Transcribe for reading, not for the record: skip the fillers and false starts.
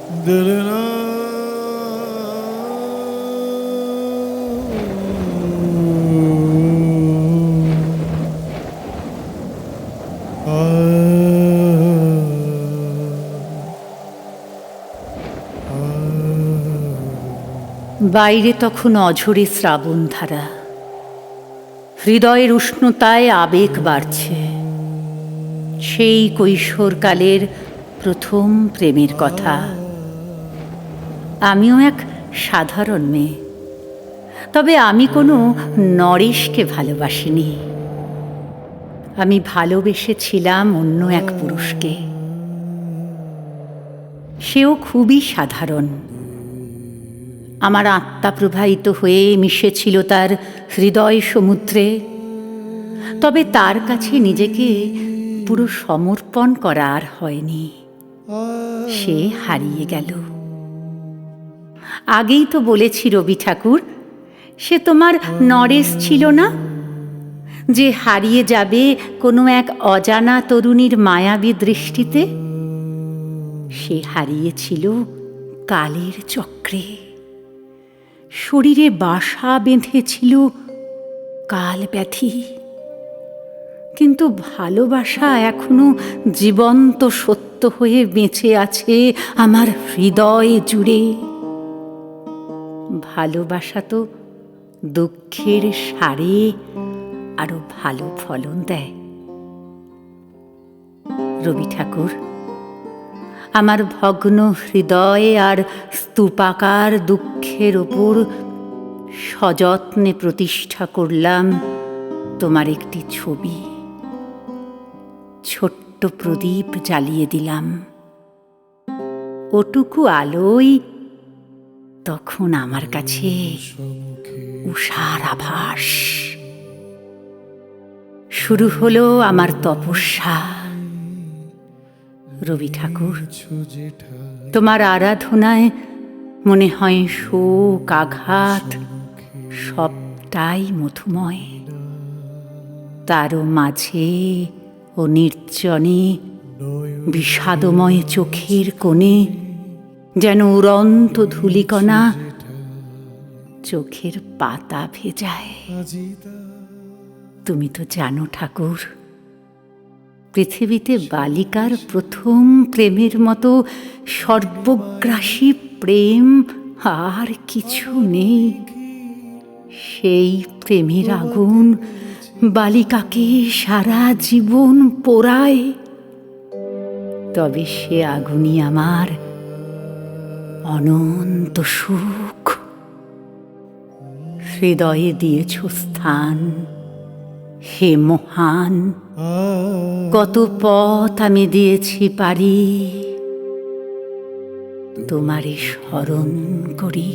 दिल ना বাইরে তখন অঝরে শ্রাবণ ধারা, হৃদয়ের উষ্ণতায় আবেগ বাড়ছে। সেই কৈশোরকালের প্রথম প্রেমের কথা। আমিও এক সাধারণ মেয়ে, তবে আমি কোনো নরেশকে ভালোবাসিনি। আমি ভালোবেসেছিলাম অন্য এক পুরুষকে। সেও খুবই সাধারণ। আমার আত্মা প্রবাহিত হয়ে মিশেছিল তার হৃদয় সমুদ্রে, তবে তার কাছে নিজেকে পুরো সমর্পণ করা আর হয়নি। সে হারিয়ে গেল। আগেই তো বলেছি রবি ঠাকুর, সে তোমার নরেশ ছিল না, যে হারিয়ে যাবে কোনো এক অজানা তরুণীর মায়াবী দৃষ্টিতে। সে হারিয়েছিল কালের চক্রে। শরীরে বাসা বেঁধেছিল কাল ব্যাধি, কিন্তু ভালোবাসা এখনো জীবন্ত সত্য হয়ে বেঁচে আছে আমার হৃদয় জুড়ে। ভালোবাসা তো দুঃখের সারে আরো ভালো ফলন দেয়। রবি ঠাকুর, আমার ভগ্ন হৃদয় আর স্তূপাকার দুঃখের ওপর সযত্নে প্রতিষ্ঠা করলাম তোমার একটি ছবি। ছোট্ট প্রদীপ জ্বালিয়ে দিলাম। ওটুকু আলোই তখন আমার কাছে উষার আভাস। শুরু হলো আমার তপস্যা। রবি ঠাকুর, তোমার আরাধনায় মনে হয় শোক, আঘাত সবটাই মধুময়। তারও মাঝে ও নির্জনে বিষাদময় চোখের কোণে যেন উড়ন্ত ধূলিকণা চোখের পাতা ভেজায়। তুমি তো জানো ঠাকুর, পৃথিবীতে বালিকার প্রথম প্রেমের মতো সর্বগ্রাসী প্রেম আর কিছু নেই। সেই প্রেমের আগুন বালিকাকে সারা জীবন পোড়ায়। তবে সে আগুনই আমার অনন্ত সুখ। হৃদয়ে দিয়েছ স্থান, হে মহান। কত পথ আমি দিয়েছি পারি, তোমারে স্মরণ করি।